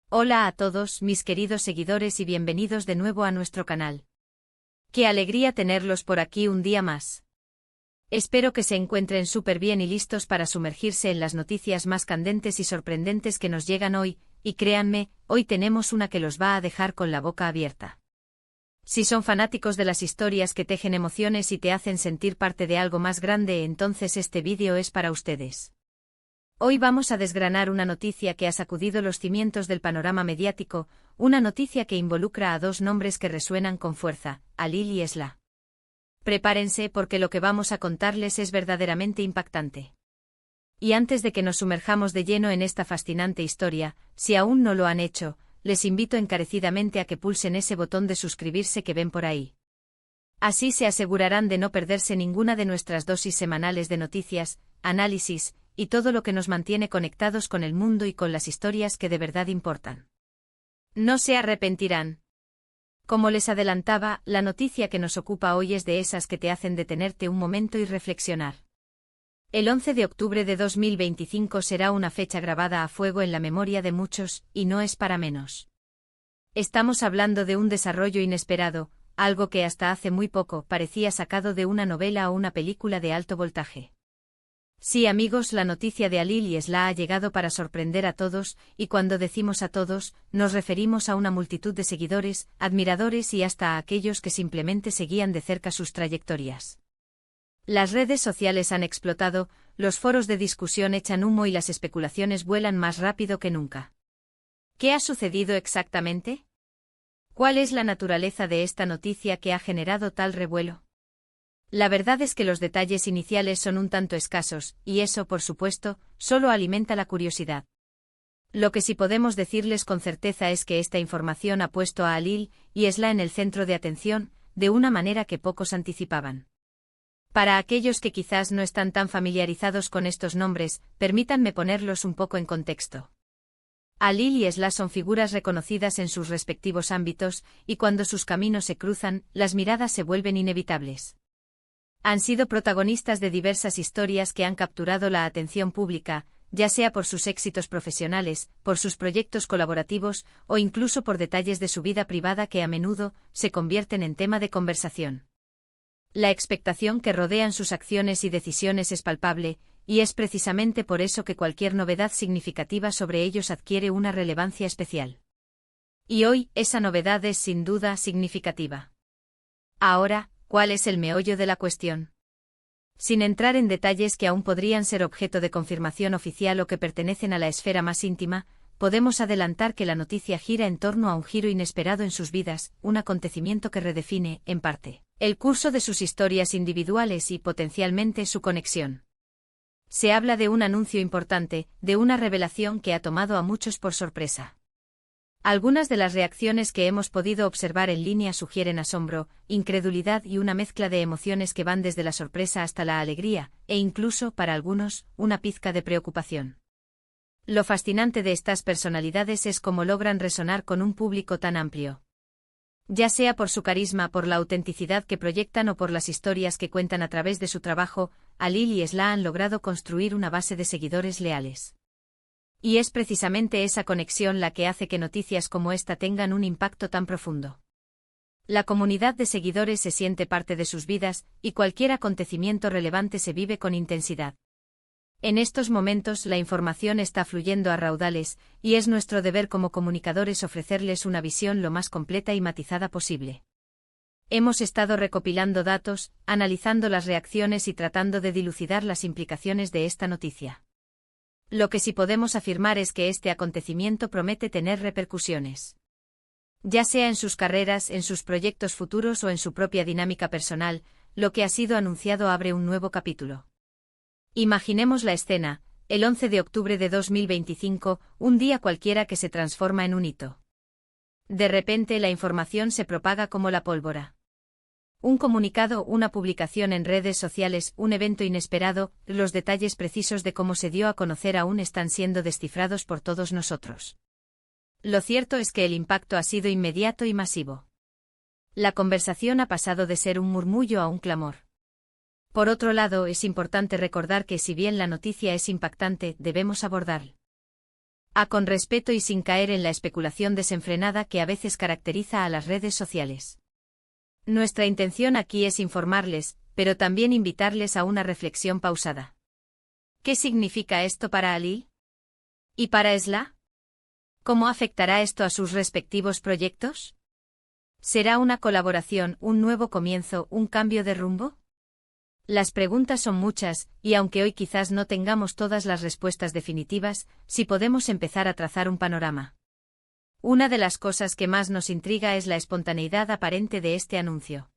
Hola a todos, mis queridos seguidores, y bienvenidos de nuevo a nuestro canal. Qué alegría tenerlos por aquí un día más. Espero que se encuentren súper bien y listos para sumergirse en las noticias más candentes y sorprendentes que nos llegan hoy, y créanme, hoy tenemos una que los va a dejar con la boca abierta. Si son fanáticos de las historias que tejen emociones y te hacen sentir parte de algo más grande, entonces este vídeo es para ustedes. Hoy vamos a desgranar una noticia que ha sacudido los cimientos del panorama mediático, una noticia que involucra a dos nombres que resuenan con fuerza, Halil y Esla. Prepárense porque lo que vamos a contarles es verdaderamente impactante. Y antes de que nos sumerjamos de lleno en esta fascinante historia, si aún no lo han hecho, les invito encarecidamente a que pulsen ese botón de suscribirse que ven por ahí. Así se asegurarán de no perderse ninguna de nuestras dosis semanales de noticias, análisis, y todo lo que nos mantiene conectados con el mundo y con las historias que de verdad importan. No se arrepentirán. Como les adelantaba, la noticia que nos ocupa hoy es de esas que te hacen detenerte un momento y reflexionar. El 11 de octubre de 2025 será una fecha grabada a fuego en la memoria de muchos, y no es para menos. Estamos hablando de un desarrollo inesperado, algo que hasta hace muy poco parecía sacado de una novela o una película de alto voltaje. Sí, amigos, la noticia de Halil y Esla ha llegado para sorprender a todos, y cuando decimos a todos, nos referimos a una multitud de seguidores, admiradores y hasta a aquellos que simplemente seguían de cerca sus trayectorias. Las redes sociales han explotado, los foros de discusión echan humo y las especulaciones vuelan más rápido que nunca. ¿Qué ha sucedido exactamente? ¿Cuál es la naturaleza de esta noticia que ha generado tal revuelo? La verdad es que los detalles iniciales son un tanto escasos, y eso, por supuesto, solo alimenta la curiosidad. Lo que sí podemos decirles con certeza es que esta información ha puesto a Halil y Esla en el centro de atención, de una manera que pocos anticipaban. Para aquellos que quizás no están tan familiarizados con estos nombres, permítanme ponerlos un poco en contexto. Halil y Esla son figuras reconocidas en sus respectivos ámbitos, y cuando sus caminos se cruzan, las miradas se vuelven inevitables. Han sido protagonistas de diversas historias que han capturado la atención pública, ya sea por sus éxitos profesionales, por sus proyectos colaborativos, o incluso por detalles de su vida privada que a menudo se convierten en tema de conversación. La expectación que rodean sus acciones y decisiones es palpable, y es precisamente por eso que cualquier novedad significativa sobre ellos adquiere una relevancia especial. Y hoy, esa novedad es sin duda significativa. Ahora, ¿cuál es el meollo de la cuestión? Sin entrar en detalles que aún podrían ser objeto de confirmación oficial o que pertenecen a la esfera más íntima, podemos adelantar que la noticia gira en torno a un giro inesperado en sus vidas, un acontecimiento que redefine, en parte, el curso de sus historias individuales y, potencialmente, su conexión. Se habla de un anuncio importante, de una revelación que ha tomado a muchos por sorpresa. Algunas de las reacciones que hemos podido observar en línea sugieren asombro, incredulidad y una mezcla de emociones que van desde la sorpresa hasta la alegría, e incluso, para algunos, una pizca de preocupación. Lo fascinante de estas personalidades es cómo logran resonar con un público tan amplio. Ya sea por su carisma, por la autenticidad que proyectan o por las historias que cuentan a través de su trabajo, Halil y Esla han logrado construir una base de seguidores leales. Y es precisamente esa conexión la que hace que noticias como esta tengan un impacto tan profundo. La comunidad de seguidores se siente parte de sus vidas, y cualquier acontecimiento relevante se vive con intensidad. En estos momentos la información está fluyendo a raudales, y es nuestro deber como comunicadores ofrecerles una visión lo más completa y matizada posible. Hemos estado recopilando datos, analizando las reacciones y tratando de dilucidar las implicaciones de esta noticia. Lo que sí podemos afirmar es que este acontecimiento promete tener repercusiones. Ya sea en sus carreras, en sus proyectos futuros o en su propia dinámica personal, lo que ha sido anunciado abre un nuevo capítulo. Imaginemos la escena, el 11 de octubre de 2025, un día cualquiera que se transforma en un hito. De repente la información se propaga como la pólvora. Un comunicado, una publicación en redes sociales, un evento inesperado, los detalles precisos de cómo se dio a conocer aún están siendo descifrados por todos nosotros. Lo cierto es que el impacto ha sido inmediato y masivo. La conversación ha pasado de ser un murmullo a un clamor. Por otro lado, es importante recordar que si bien la noticia es impactante, debemos abordarla Con respeto y sin caer en la especulación desenfrenada que a veces caracteriza a las redes sociales. Nuestra intención aquí es informarles, pero también invitarles a una reflexión pausada. ¿Qué significa esto para Ali? ¿Y para Esla? ¿Cómo afectará esto a sus respectivos proyectos? ¿Será una colaboración, un nuevo comienzo, un cambio de rumbo? Las preguntas son muchas, y aunque hoy quizás no tengamos todas las respuestas definitivas, sí podemos empezar a trazar un panorama. Una de las cosas que más nos intriga es la espontaneidad aparente de este anuncio.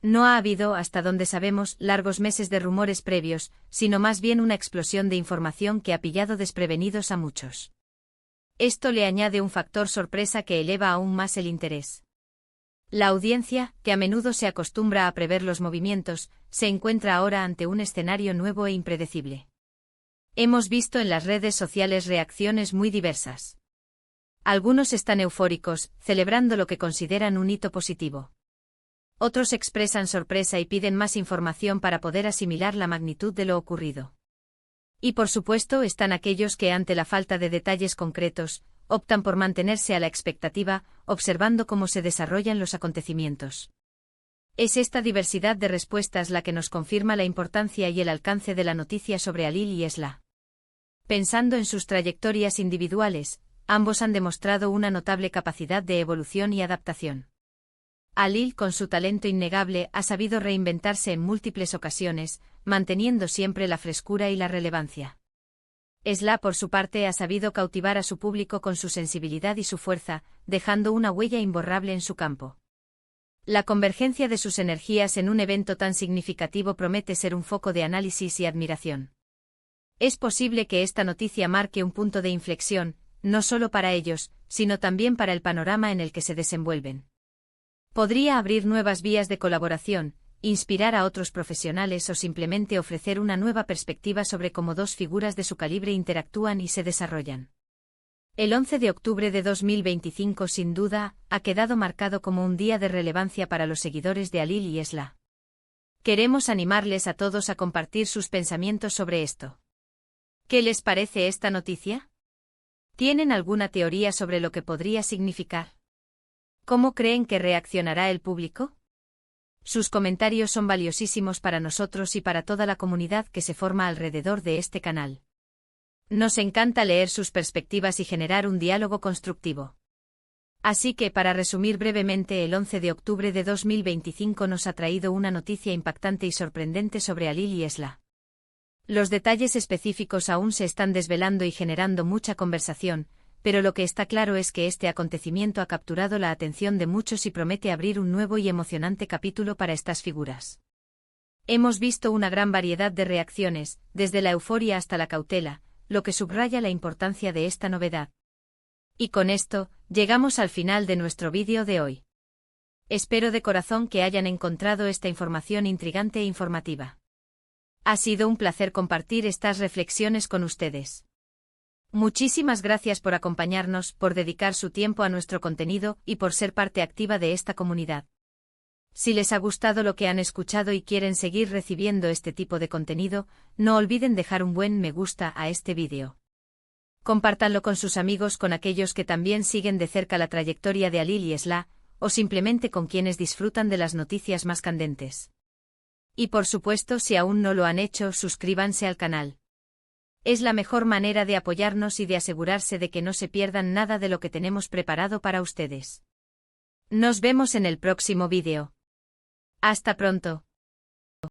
No ha habido, hasta donde sabemos, largos meses de rumores previos, sino más bien una explosión de información que ha pillado desprevenidos a muchos. Esto le añade un factor sorpresa que eleva aún más el interés. La audiencia, que a menudo se acostumbra a prever los movimientos, se encuentra ahora ante un escenario nuevo e impredecible. Hemos visto en las redes sociales reacciones muy diversas. Algunos están eufóricos, celebrando lo que consideran un hito positivo. Otros expresan sorpresa y piden más información para poder asimilar la magnitud de lo ocurrido. Y por supuesto están aquellos que ante la falta de detalles concretos, optan por mantenerse a la expectativa, observando cómo se desarrollan los acontecimientos. Es esta diversidad de respuestas la que nos confirma la importancia y el alcance de la noticia sobre Alil y Esla. Pensando en sus trayectorias individuales, ambos han demostrado una notable capacidad de evolución y adaptación. Alil, con su talento innegable, ha sabido reinventarse en múltiples ocasiones, manteniendo siempre la frescura y la relevancia. Esla, por su parte, ha sabido cautivar a su público con su sensibilidad y su fuerza, dejando una huella imborrable en su campo. La convergencia de sus energías en un evento tan significativo promete ser un foco de análisis y admiración. Es posible que esta noticia marque un punto de inflexión, no solo para ellos, sino también para el panorama en el que se desenvuelven. Podría abrir nuevas vías de colaboración, inspirar a otros profesionales o simplemente ofrecer una nueva perspectiva sobre cómo dos figuras de su calibre interactúan y se desarrollan. El 11 de octubre de 2025 sin duda ha quedado marcado como un día de relevancia para los seguidores de Alil y Esla. Queremos animarles a todos a compartir sus pensamientos sobre esto. ¿Qué les parece esta noticia? ¿Tienen alguna teoría sobre lo que podría significar? ¿Cómo creen que reaccionará el público? Sus comentarios son valiosísimos para nosotros y para toda la comunidad que se forma alrededor de este canal. Nos encanta leer sus perspectivas y generar un diálogo constructivo. Así que, para resumir brevemente, el 11 de octubre de 2025 nos ha traído una noticia impactante y sorprendente sobre Alil y Esla. Los detalles específicos aún se están desvelando y generando mucha conversación, pero lo que está claro es que este acontecimiento ha capturado la atención de muchos y promete abrir un nuevo y emocionante capítulo para estas figuras. Hemos visto una gran variedad de reacciones, desde la euforia hasta la cautela, lo que subraya la importancia de esta novedad. Y con esto, llegamos al final de nuestro vídeo de hoy. Espero de corazón que hayan encontrado esta información intrigante e informativa. Ha sido un placer compartir estas reflexiones con ustedes. Muchísimas gracias por acompañarnos, por dedicar su tiempo a nuestro contenido y por ser parte activa de esta comunidad. Si les ha gustado lo que han escuchado y quieren seguir recibiendo este tipo de contenido, no olviden dejar un buen me gusta a este vídeo. Compártanlo con sus amigos, con aquellos que también siguen de cerca la trayectoria de Alil y Esla, o simplemente con quienes disfrutan de las noticias más candentes. Y por supuesto, si aún no lo han hecho, suscríbanse al canal. Es la mejor manera de apoyarnos y de asegurarse de que no se pierdan nada de lo que tenemos preparado para ustedes. Nos vemos en el próximo vídeo. Hasta pronto.